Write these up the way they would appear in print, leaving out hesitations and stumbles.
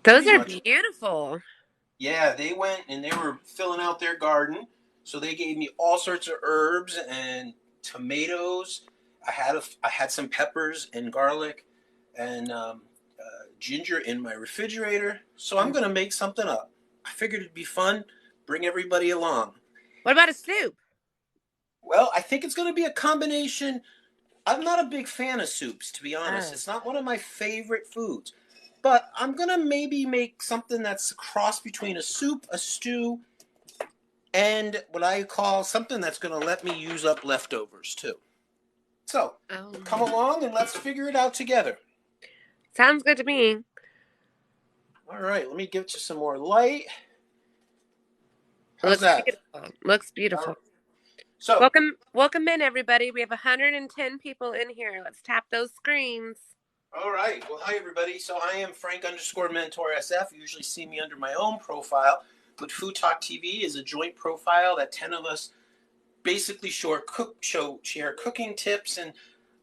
Those pretty are much. beautiful. Yeah, they went and they were filling out their garden, so they gave me all sorts of herbs and tomatoes. I had some peppers and garlic and ginger in my refrigerator. So I'm Mm. gonna make something up. I figured it'd be fun. Bring everybody along. What about a soup? Well, I think it's gonna be a combination. I'm not a big fan of soups, to be honest. Oh, It's not one of my favorite foods. But I'm gonna maybe make something that's a cross between a soup, a stew, and what I call something that's going to let me use up leftovers too. So come oh, along and let's figure it out together. sounds good to me. All right, let me give you some more light. How's Looks that? beautiful. Looks All right. beautiful. So, Welcome in, everybody. We have 110 people in here. Let's tap those screens. all right. Well, hi everybody. So I am Frank underscore Mentor SF. You usually see me under my own profile, but Food Talk TV is a joint profile that 10 of us basically share cooking tips. And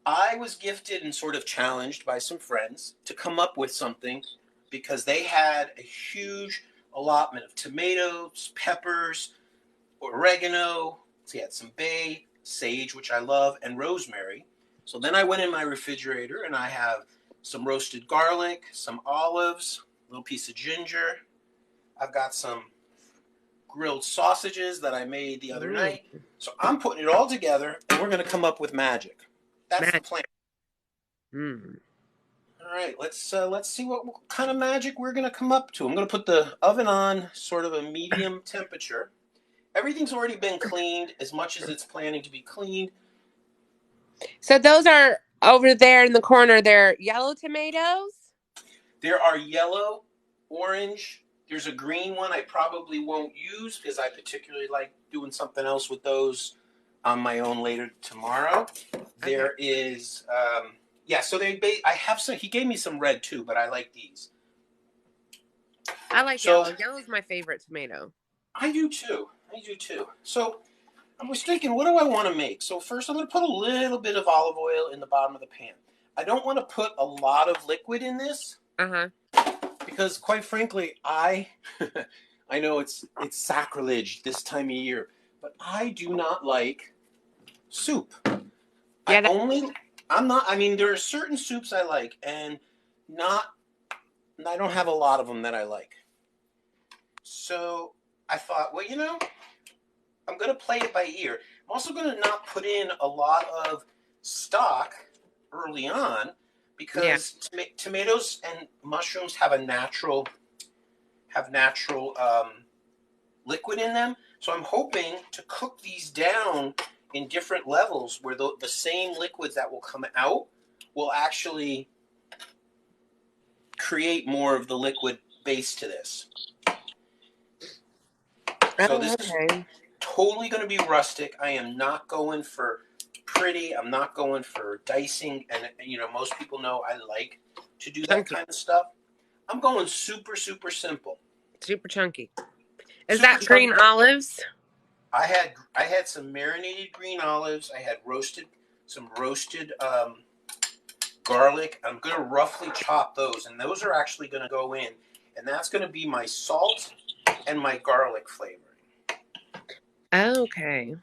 I was gifted and sort of challenged by some friends to come up with something because they had a huge allotment of tomatoes, peppers, oregano. So he had some bay, sage, which I love, and rosemary. So then I went in my refrigerator and I have some roasted garlic, some olives, a little piece of ginger. I've got some grilled sausages that I made the other Mm, night. So I'm putting it all together and we're going to come up with magic. That's the magic. plan. Mm. All right, let's see what kind of magic we're gonna come up to. I'm gonna put the oven on sort of a medium temperature. Everything's already been cleaned as much as it's planning to be cleaned. So those are over there in the corner. They're yellow tomatoes. There are yellow, orange. There's a green one I probably won't use because I particularly like doing something else with those on my own later tomorrow. Okay. There is, yeah. So I have some. He gave me some red too, but I like these. I like So yellow. Yellow's my favorite tomato. I do too. I do too. So I was thinking, what do I want to make? So first, I'm going to put a little bit of olive oil in the bottom of the pan. I don't want to put a lot of liquid in this Uh-huh. because, quite frankly, I I know it's sacrilege this time of year, but I do not like soup. I Yeah, that, only I'm not. I mean, there are certain soups I like, and not. I don't have a lot of them that I like. So I thought, well, I'm going to play it by ear. I'm also going to not put in a lot of stock early on yeah. because tomatoes and mushrooms have natural liquid in them. So I'm hoping to cook these down in different levels where the same liquids that will come out will actually create more of the liquid base to this. So Oh, this is okay. totally going to be rustic. I am not going for pretty. I'm not going for dicing. And, most people know I like to do that Chunky. kind of stuff. I'm going super, super simple. Super chunky. Is Super that green chunky. olives? I had some marinated green olives. I had some roasted garlic. I'm going to roughly chop those. And those are actually going to go in. And that's going to be my salt and my garlic flavoring. Okay.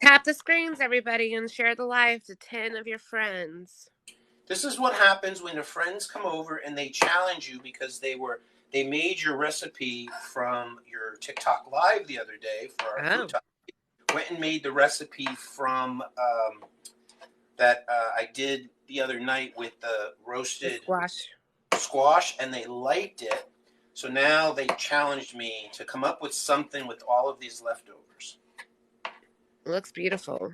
Tap the screens, everybody, and share the live to 10 of your friends. This is what happens when your friends come over and they challenge you because they made your recipe from your TikTok live the other day for our food Oh, talk. Went and made the recipe from that I did the other night with the the roasted squash. squash, and they liked it. So now they challenged me to come up with something with all of these leftovers. Looks beautiful.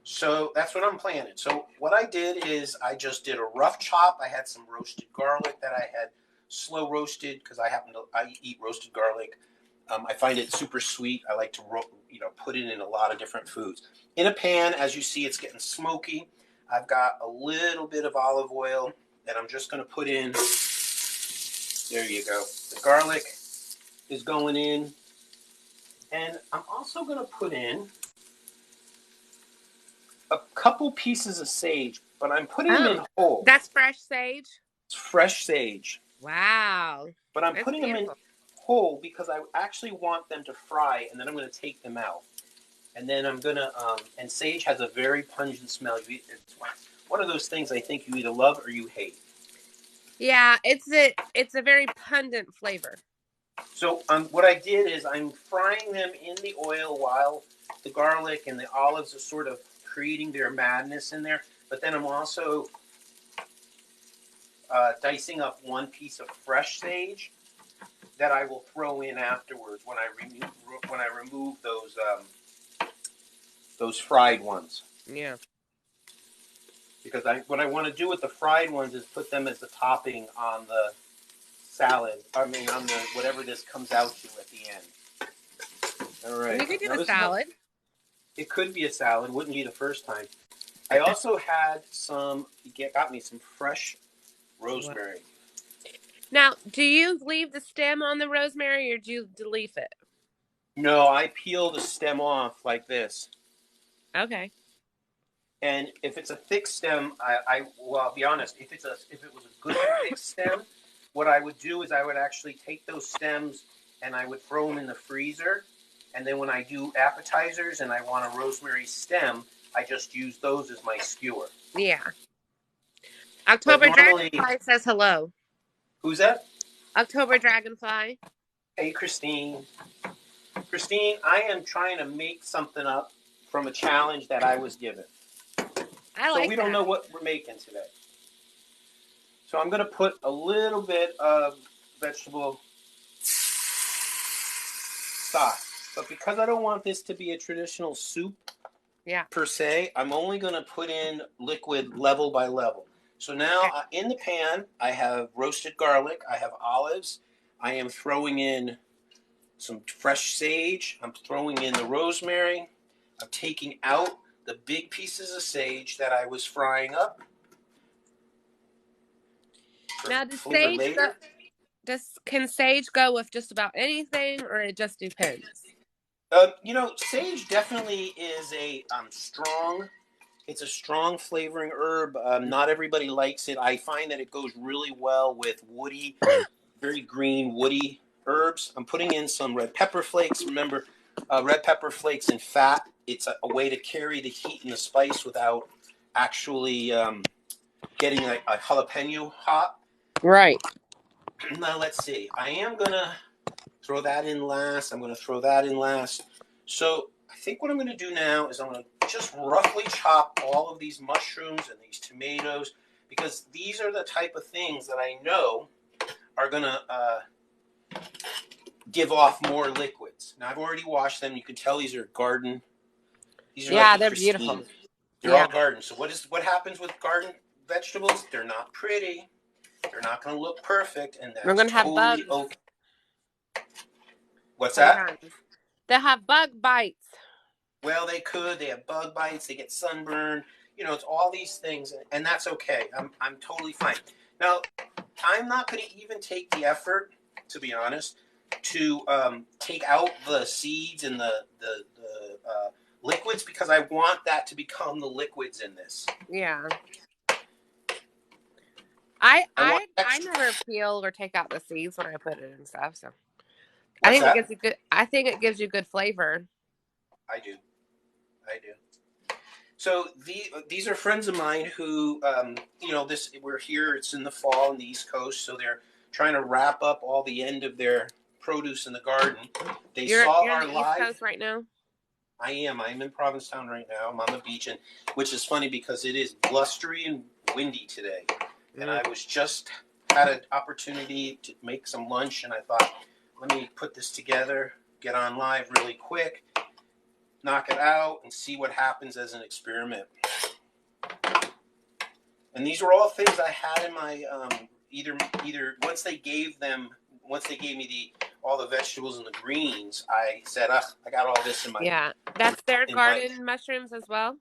So that's what I'm planning. So what I did is I just did a rough chop. I had some roasted garlic that I had slow roasted because I eat roasted garlic. I find it super sweet. I like to put it in a lot of different foods. In a pan, as you see, it's getting smoky. I've got a little bit of olive oil that I'm just going to put in. There you go. The garlic is going in, and I'm also going to put in a couple pieces of sage, but I'm putting them Oh, in whole. that's fresh sage. It's fresh sage. Wow. But I'm That's putting them in beautiful. whole because I actually want them to fry, and then I'm going to take them out. And then I'm going to, and sage has a very pungent smell. It's one of those things I think you either love or you hate. Yeah, it's a very pungent flavor. So what I did is I'm frying them in the oil while the garlic and the olives are sort of creating their madness in there. But then I'm also dicing up one piece of fresh sage that I will throw in afterwards when I remove those fried ones. Yeah. Because what I want to do with the fried ones is put them as the topping on the salad. I mean, on the whatever this comes out to at the end. All right. You could do Now a this is salad. it could be a salad. Wouldn't be the first time. I also had got me some fresh What? rosemary. Now, do you leave the stem on the rosemary or do you leaf it? No, I peel the stem off like this. Okay. And if it's a thick stem, well, I'll be honest. If it was a good thick stem, what I would do is I would actually take those stems and I would throw them in the freezer. And then when I do appetizers and I want a rosemary stem, I just use those as my skewer. Yeah. But October normally, Dragonfly says hello. who's that? October Dragonfly. Hey, Christine. Christine, I am trying to make something up from a challenge that I was given. I So like we don't that. know what we're making today. So I'm going to put a little bit of vegetable stock. But because I don't want this to be a traditional soup per se, I'm only going to put in liquid level by level. So now in the pan, I have roasted garlic. I have olives. I am throwing in some fresh sage. I'm throwing in the rosemary. I'm taking out the big pieces of sage that I was frying up for Now, does flavor sage go? later. Can sage go with just about anything, or it just depends? Sage definitely is a strong. It's a strong flavoring herb. Not everybody likes it. I find that it goes really well with woody, very green, woody herbs. I'm putting in some red pepper flakes. Remember, red pepper flakes and fat. It's a way to carry the heat and the spice without actually getting a jalapeno hot. Right. Now let's see. I am gonna throw that in last. I'm gonna throw that in last. So I think what I'm gonna do now is I'm gonna just roughly chop all of these mushrooms and these tomatoes because these are the type of things that I know are gonna give off more liquids. Now I've already washed them. You can tell these are garden. These are like Yeah, the they're beautiful. pristine. They're Yeah. all garden. So what happens with garden vegetables? They're not pretty. They're not going to look perfect, and We're that's gonna have totally bugs. okay. What's that? Sometimes they'll have bug bites. Well, they could. They have bug bites. They get sunburned. It's all these things, and that's okay. I'm totally fine. Now, I'm not going to even take the effort, to be honest, to take out the seeds and the liquids because I want that to become the liquids in this. Yeah. I I want I I extra. never peel or take out the seeds when I put it and stuff. So I What's think it that? gives you good. I think it gives you good flavor. I do. I do. So these are friends of mine who, we're here. It's in the fall in the East Coast, so they're trying to wrap up all the end of their produce in the garden. They saw You're in our the East live. Coast right now. I am. I'm in Provincetown right now. I'm on the beach, and which is funny because it is blustery and windy today. And I was just had an opportunity to make some lunch, and I thought, let me put this together, get on live really quick, knock it out, and see what happens as an experiment. And these were all things I had in my either once they gave me all the vegetables and the greens, I said, I got all this in my Yeah, that's their in my. garden mushrooms as well.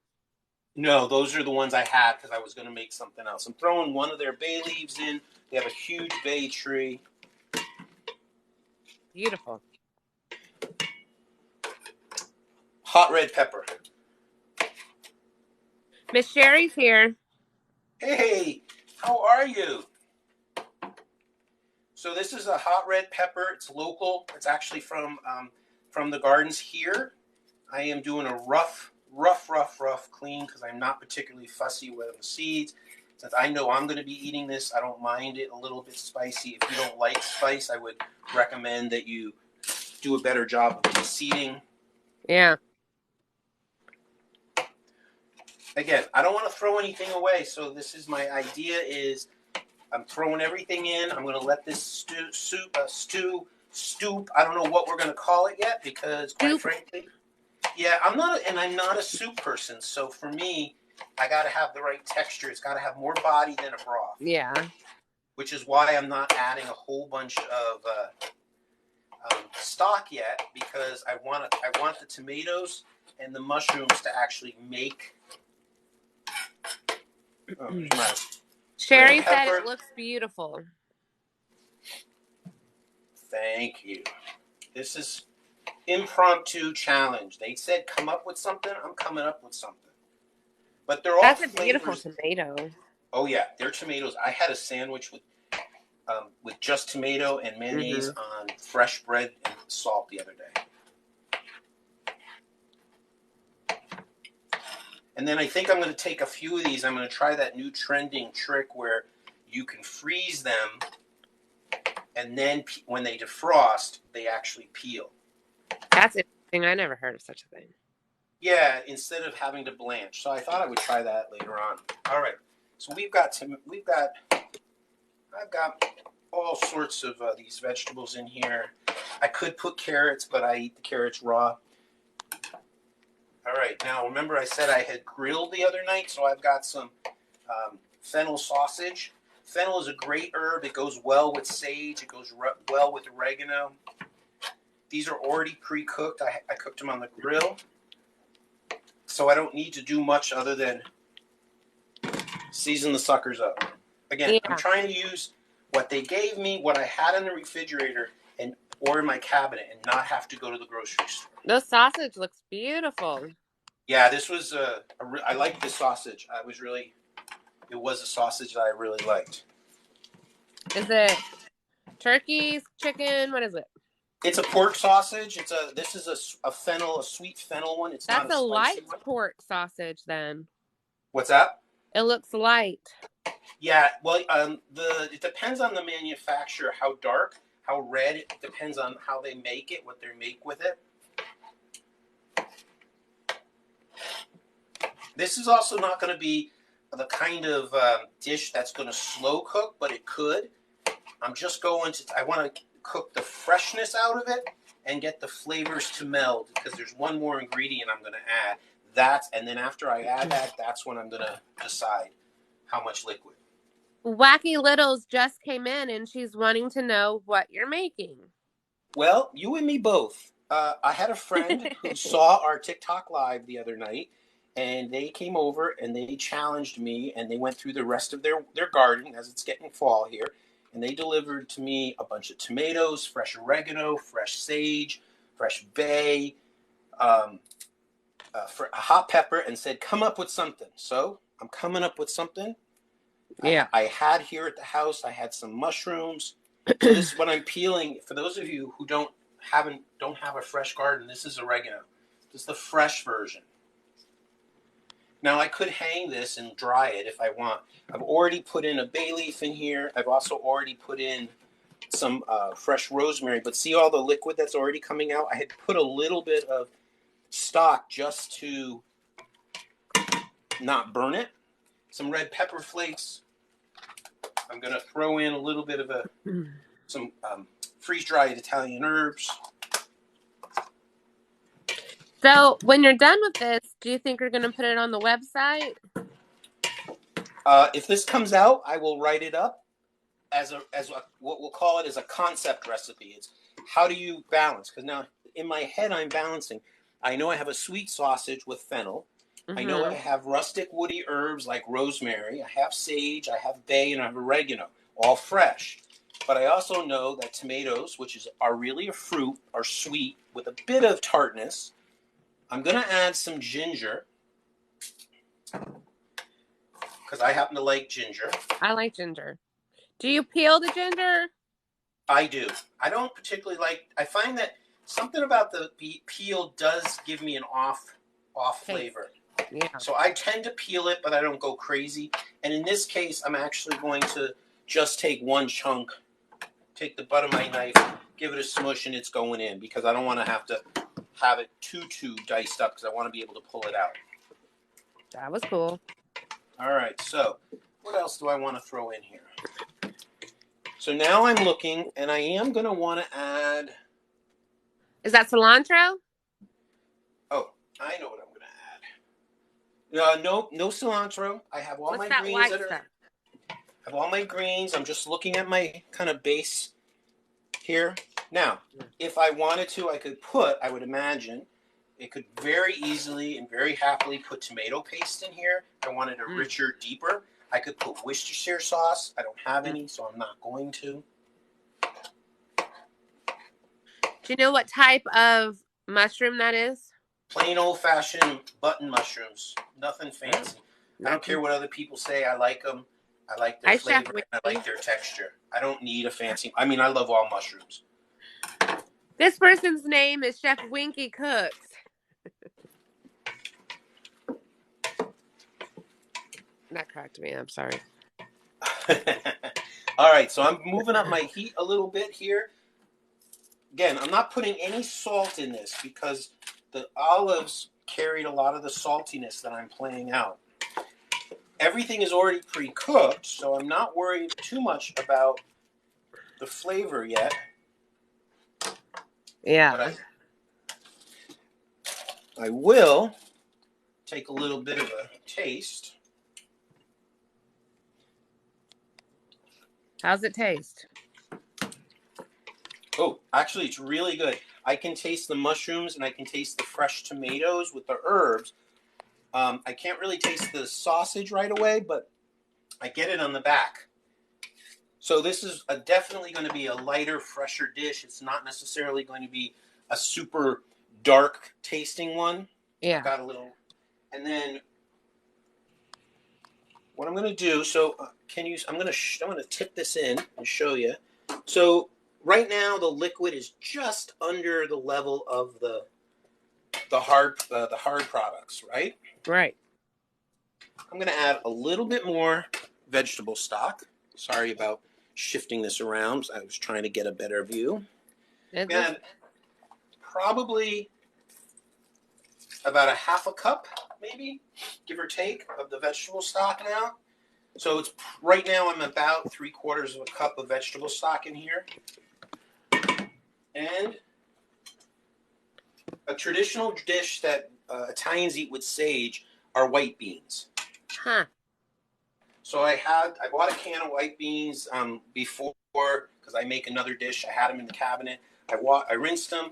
No, those are the ones I had because I was going to make something else. I'm throwing one of their bay leaves in. They have a huge bay tree. Beautiful. Hot red pepper. Miss Sherry's here. Hey, how are you? So this is a hot red pepper. It's local. It's actually from the gardens here. I am doing a rough clean because I'm not particularly fussy with the seeds. Since I know I'm going to be eating this, I don't mind it a little bit spicy. If you don't like spice, I would recommend that you do a better job of the seeding. Yeah. Again, I don't want to throw anything away, so this is my idea is I'm throwing everything in. I'm going to let this stoop. I don't know what we're going to call it yet because, quite frankly, yeah, I'm not a soup person. So for me, I got to have the right texture. It's got to have more body than a broth. Yeah. Which is why I'm not adding a whole bunch of stock yet because I want the tomatoes and the mushrooms to actually make. Sherry said it looks beautiful. Thank you. This is impromptu challenge. They said come up with something. I'm coming up with something. But they're all That's a flavors. beautiful tomato. Oh yeah, they're tomatoes. I had a sandwich with just tomato and mayonnaise on fresh bread and salt the other day. And then I think I'm going to take a few of these. I'm going to try that new trending trick where you can freeze them, and then when they defrost, they actually peel. That's interesting. I never heard of such a thing. Yeah, instead of having to blanch. So I thought I would try that later on. All right. So I've got all sorts of these vegetables in here. I could put carrots, but I eat the carrots raw. All right, now remember I said I had grilled the other night, so I've got some fennel sausage. Fennel is a great herb. It goes well with sage. It goes well with oregano. These are already pre-cooked. I cooked them on the grill, so I don't need to do much other than season the suckers up. Again, yeah. I'm trying to use what they gave me, what I had in the refrigerator, or in my cabinet, and not have to go to the grocery store. The sausage looks beautiful. Yeah, this was I liked this sausage. It was a sausage that I really liked. Is it turkey, chicken? What is it? It's a pork sausage. This is a sweet fennel one. It's not a spicy light one. Pork sausage then. What's that? It looks light. Yeah, well, it depends on the manufacturer, how dark, how red. It depends on how they make it, what they make with it. This is also not going to be the kind of dish that's going to slow cook, but it could. I want to cook the freshness out of it and get the flavors to meld because there's one more ingredient I'm going to add. And then after I add that, that's when I'm going to decide how much liquid. Wacky Littles just came in and she's wanting to know what you're making. Well, you and me both. I had a friend who saw our TikTok live the other night, and they came over and they challenged me, and they went through the rest of their garden as it's getting fall here, and they delivered to me a bunch of tomatoes, fresh oregano, fresh sage, fresh bay, a hot pepper, and said, come up with something. So I'm coming up with something. Yeah. I had here at the house, I had some mushrooms. So this is what I'm peeling. For those of you who don't have a fresh garden, this is oregano. This is the fresh version. Now I could hang this and dry it if I want. I've already put in a bay leaf in here. I've also already put in some fresh rosemary. But see all the liquid that's already coming out? I had put a little bit of stock just to not burn it. Some red pepper flakes. I'm going to throw in a little bit of some freeze-dried Italian herbs. So when you're done with this, do you think you're going to put it on the website? If this comes out, I will write it up as what we'll call it as a concept recipe. It's how do you balance? Because now in my head I'm balancing. I know I have a sweet sausage with fennel. I know I have rustic woody herbs like rosemary. I have sage, I have bay, and I have oregano, all fresh. But I also know that tomatoes, which are really a fruit, are sweet with a bit of tartness. I'm going to add some ginger because I happen to like ginger. I like ginger. Do you peel the ginger? I do. I don't particularly like, I find that something about the peel does give me an off flavor. Yeah. So I tend to peel it, but I don't go crazy. And in this case, I'm actually going to just take one chunk, take the butt of my knife, give it a smush, and it's going in because I don't want to have it too diced up because I want to be able to pull it out. That was cool. All right, so what else do I want to throw in here? So now I'm looking, and I am going to want to add... Is that cilantro? Oh, I know what I'm going to add. No cilantro. I have all What's my that greens white that are... stuff? I have all my greens. I'm just looking at my kind of base here. Now, if I wanted to, I would imagine, it could very easily and very happily put tomato paste in here. I wanted a richer, deeper. I could put Worcestershire sauce. I don't have any, so I'm not going to. Do you know what type of mushroom that is? Plain old-fashioned button mushrooms. Nothing fancy. I don't care what other people say. I like them. I like their flavor. And I like their texture. I don't need a fancy... I mean, I love all mushrooms. This person's name is Chef Winky Cooks. That cracked me. I'm sorry. All right, so I'm moving up my heat a little bit here. Again, I'm not putting any salt in this because the olives carried a lot of the saltiness that I'm playing out. Everything is already pre-cooked, so I'm not worried too much about the flavor yet. Yeah. But I will take a little bit of a taste. How's it taste? Oh, actually, it's really good. I can taste the mushrooms and I can taste the fresh tomatoes with the herbs. I can't really taste the sausage right away, but I get it on the back. So this is definitely going to be a lighter, fresher dish. It's not necessarily going to be a super dark tasting one. Yeah. Got a little, and then what I'm going to do. So I'm going to tip this in and show you. So right now the liquid is just under the level of the hard products, right? Right. I'm going to add a little bit more vegetable stock. Sorry about shifting this around. I was trying to get a better view. And probably about a half a cup, maybe, give or take, of the vegetable stock now. So it's right now I'm about 3/4 of a cup of vegetable stock in here. And a traditional dish that Italians eat with sage are white beans. Huh. So I bought a can of white beans before because I make another dish. I had them in the cabinet. I rinsed them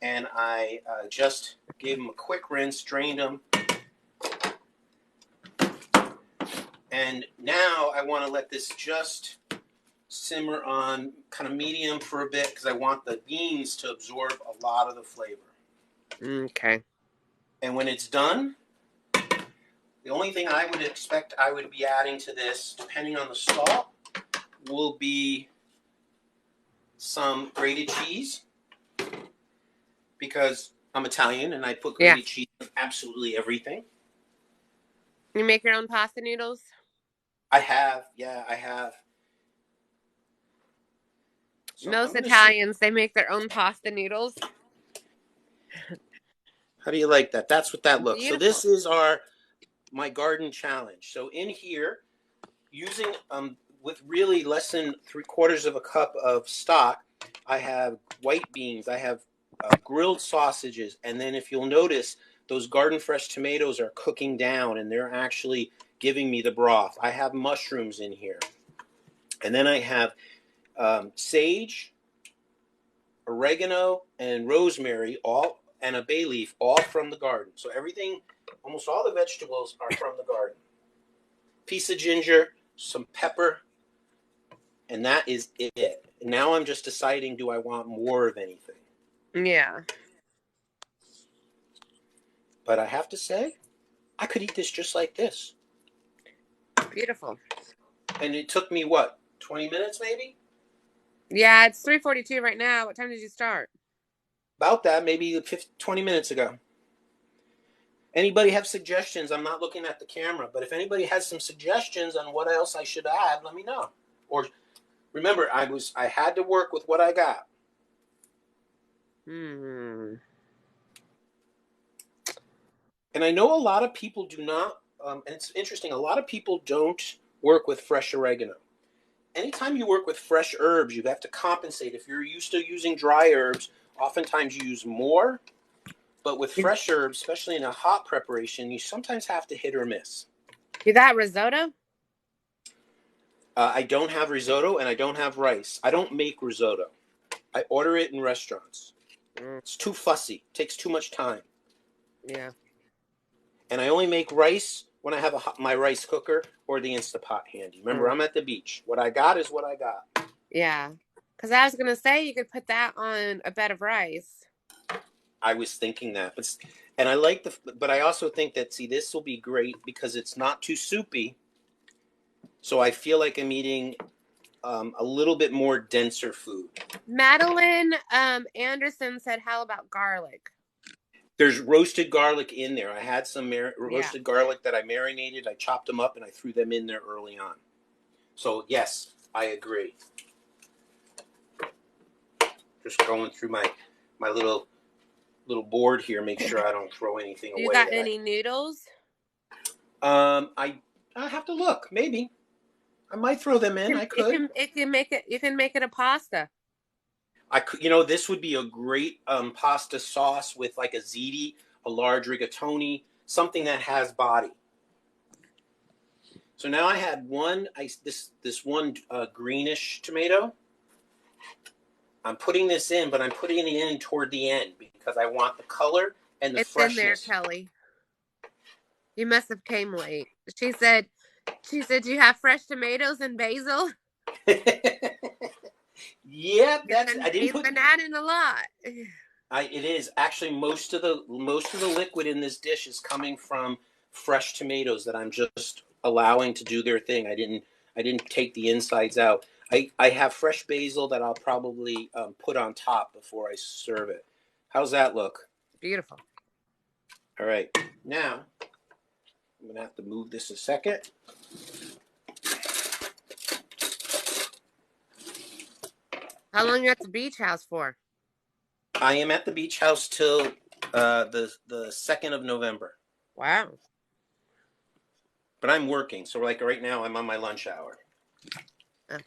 and I just gave them a quick rinse, drained them. And now I want to let this just simmer on kind of medium for a bit because I want the beans to absorb a lot of the flavor. Okay. And when it's done, the only thing I would expect I would be adding to this, depending on the salt, will be some grated cheese. Because I'm Italian and I put grated cheese on absolutely everything. You make your own pasta noodles? I have. So most Italians, they make their own pasta noodles. How do you like that? That's what that looks. Beautiful. So this is my garden challenge. So in here, using with really less than 3/4 of a cup of stock, I have white beans. I have grilled sausages, and then if you'll notice, those garden fresh tomatoes are cooking down, and they're actually giving me the broth. I have mushrooms in here, and then I have sage, oregano, and rosemary, and a bay leaf, all from the garden. So everything, almost all the vegetables are from the garden. Piece of ginger, some pepper, and that is it. Now I'm just deciding, do I want more of anything? Yeah. But I have to say, I could eat this just like this. Beautiful. And it took me, what, 20 minutes maybe? Yeah, it's 3:42 right now. What time did you start? About that, maybe 20 minutes ago. Anybody have suggestions? I'm not looking at the camera, but if anybody has some suggestions on what else I should add, let me know. Or remember, I had to work with what I got. Hmm. And I know a lot of people do not, and it's interesting, a lot of people don't work with fresh oregano. Anytime you work with fresh herbs, you have to compensate. If you're used to using dry herbs, oftentimes you use more. But with fresh herbs, especially in a hot preparation, you sometimes have to hit or miss. You got risotto? I don't have risotto and I don't have rice. I don't make risotto. I order it in restaurants. It's too fussy. It takes too much time. Yeah. And I only make rice when I have my rice cooker or the Instapot handy. Remember, I'm at the beach. What I got is what I got. Yeah. Because I was going to say you could put that on a bed of rice. I was thinking that. And I like but I also think that, see, this will be great because it's not too soupy. So I feel like I'm eating a little bit more denser food. Madeline Anderson said, how about garlic? There's roasted garlic in there. I had some roasted garlic that I marinated. I chopped them up and I threw them in there early on. So, yes, I agree. Just going through my little board here, make sure I don't throw anything away. You got any noodles? I have to look. Maybe I might throw them in. I could. You can make it a pasta. I could. This would be a great pasta sauce with like a ziti, a large rigatoni, something that has body. So now I had this one greenish tomato. I'm putting this in, but I'm putting it in toward the end because I want the color and the freshness. It's in there, Kelly. You must have came late. She said, you have fresh tomatoes and basil? Yeah, he's been adding a lot. It is actually most of the liquid in this dish is coming from fresh tomatoes that I'm just allowing to do their thing. I didn't take the insides out. I have fresh basil that I'll probably put on top before I serve it. How's that look? Beautiful. All right, now I'm gonna have to move this a second. How long are you at the beach house for? I am at the beach house till the 2nd of November. Wow. But I'm working, so like right now I'm on my lunch hour. Oh.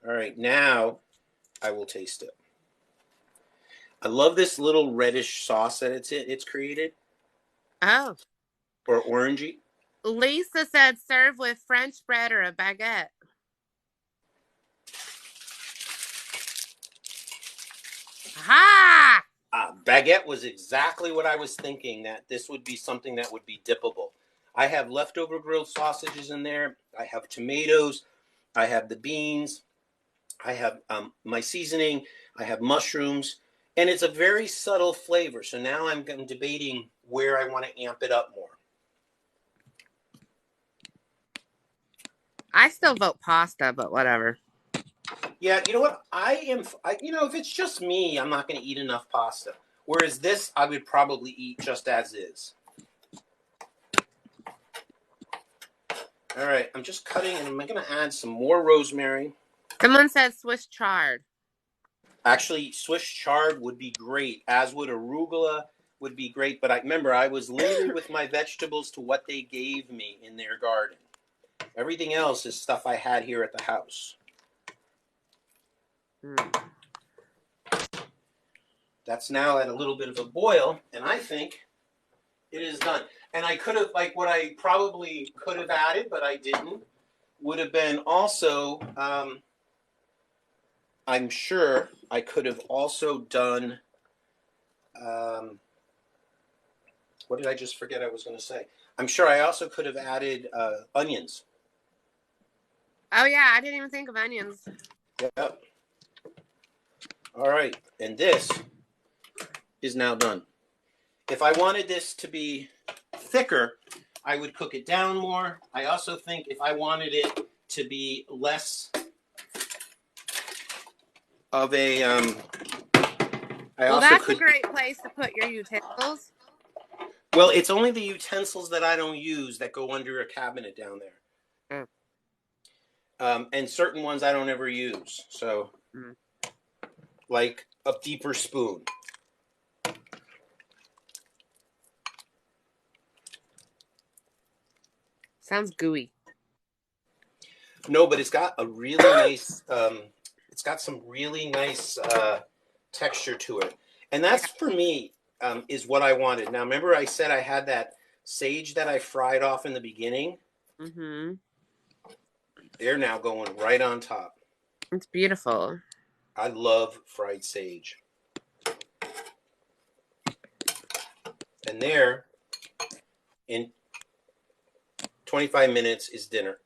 All right, now I will taste it. I love this little reddish sauce that it's created. Oh. Or orangey. Lisa said serve with French bread or a baguette. Ha! Baguette was exactly what I was thinking, that this would be something that would be dippable. I have leftover grilled sausages in there. I have tomatoes. I have the beans. I have my seasoning. I have mushrooms. And it's a very subtle flavor. So now I'm debating where I want to amp it up more. I still vote pasta, but whatever. Yeah, you know what? If it's just me, I'm not going to eat enough pasta. Whereas this, I would probably eat just as is. All right, I'm just cutting, and I'm going to add some more rosemary. Someone said Swiss chard. Actually, Swiss chard would be great, as would arugula would be great. But remember, I was limited with my vegetables to what they gave me in their garden. Everything else is stuff I had here at the house. That's now at a little bit of a boil, and I think it is done. And I could have, what I probably could have added, but I didn't, would have been also, I'm sure I could have also done, what did I just forget I was going to say? I'm sure I also could have added onions. Oh, yeah, I didn't even think of onions. Yep. All right, and this is now done. If I wanted this to be thicker, I would cook it down more. I also think if I wanted it to be less of a, I Well, also that's a could, great place to put your utensils. well, it's only the utensils that I don't use that go under a cabinet down there. And certain ones I don't ever use. So, like a deeper spoon. Sounds gooey. No, but it's got a really nice, it's got some really nice texture to it. And that's, for me, is what I wanted. Now, remember I said I had that sage that I fried off in the beginning? Mm-hmm. They're now going right on top. It's beautiful. I love fried sage. And there, in 25 minutes, is dinner.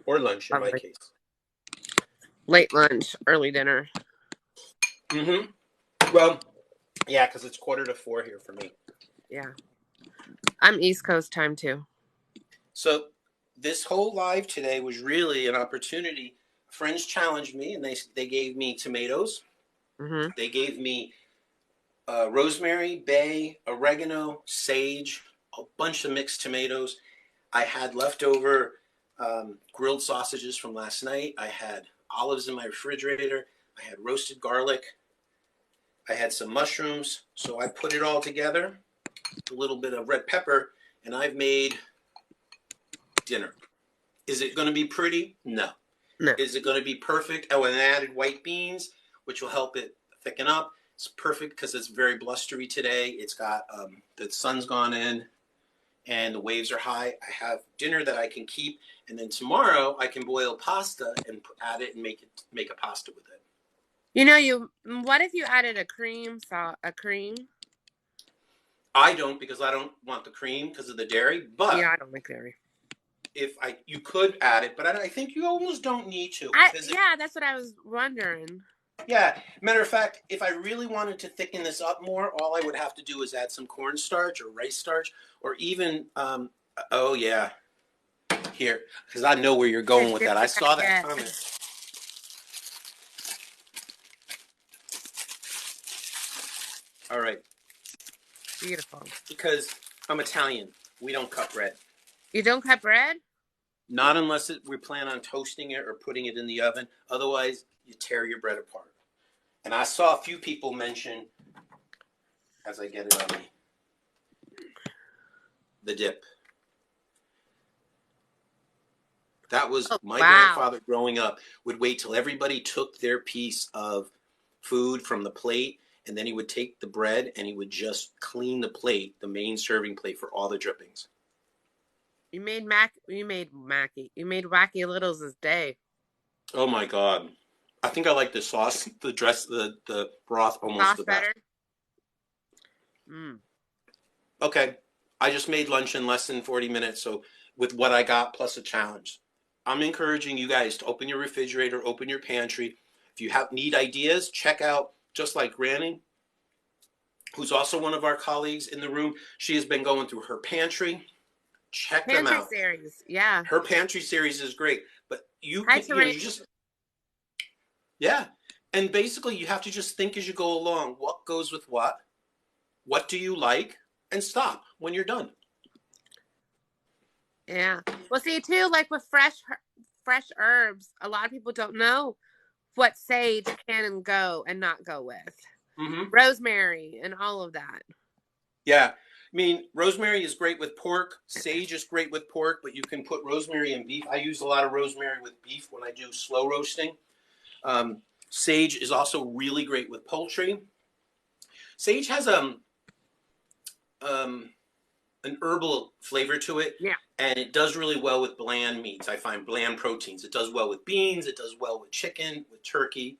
Or lunch, in my case. Late lunch, early dinner. Mm-hmm. Well, yeah, because it's 3:45 here for me. Yeah. I'm East Coast time, too. So this whole live today was really an opportunity. Friends challenged me, and they gave me tomatoes. Mm-hmm. They gave me rosemary, bay, oregano, sage, a bunch of mixed tomatoes. I had leftover grilled sausages from last night. I had olives in my refrigerator. I had roasted garlic. I had some mushrooms. So I put it all together, a little bit of red pepper, and I've made dinner. Is it going to be pretty? No. No. Is it going to be perfect? Oh, and I added white beans, which will help it thicken up. It's perfect because it's very blustery today. It's got the sun's gone in and the waves are high. I have dinner that I can keep, and then tomorrow I can boil pasta and add it and make a pasta with it. You know, what if you added a cream? I don't, because I don't want the cream because of the dairy. But yeah, I don't like dairy. You could add it, but I think you almost don't need to. Yeah, that's what I was wondering. Yeah. Matter of fact, if I really wanted to thicken this up more, all I would have to do is add some cornstarch or rice starch, or even, oh yeah, here, because I know where you're going with that. I saw that comment. All right. Beautiful. Because I'm Italian. We don't cut bread. You don't cut bread? Not unless we plan on toasting it or putting it in the oven. Otherwise, you tear your bread apart. And I saw a few people mention, as I get it on me, the dip. That was my grandfather growing up would wait till everybody took their piece of food from the plate, and then he would take the bread and he would just clean the plate, the main serving plate, for all the drippings. You made wacky littles this day. Oh my God. I think I like the sauce, the broth almost the best. Better? Okay. I just made lunch in less than 40 minutes, so with what I got plus a challenge. I'm encouraging you guys to open your refrigerator, open your pantry. If you need ideas, check out Just Like Granny, who's also one of our colleagues in the room. She has been going through her pantry. Check them out. Series, yeah. Her pantry series is great, but you just and basically you have to just think as you go along. What goes with what? What do you like? And stop when you're done. Yeah. Well, see too, like with fresh herbs, a lot of people don't know what sage can and go and not go with. Mm-hmm. Rosemary and all of that. Yeah. I mean, rosemary is great with pork. Sage is great with pork, but you can put rosemary in beef. I use a lot of rosemary with beef when I do slow roasting. Sage is also really great with poultry. Sage has an herbal flavor to it. Yeah. And it does really well with bland meats. I find bland proteins. It does well with beans. It does well with chicken, with turkey.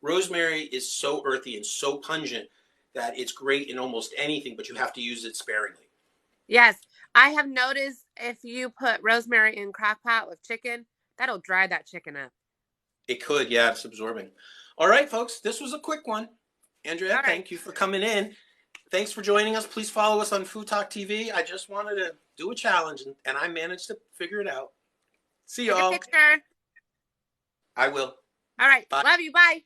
Rosemary is so earthy and so pungent that it's great in almost anything, but you have to use it sparingly. Yes. I have noticed if you put rosemary in crock pot with chicken, that'll dry that chicken up. It could, yeah, it's absorbing. All right, folks, this was a quick one. Andrea, thank you for coming in. Thanks for joining us. Please follow us on Food Talk TV. I just wanted to do a challenge, and I managed to figure it out. See y'all. Take a picture. I will. All right. Bye. Love you. Bye.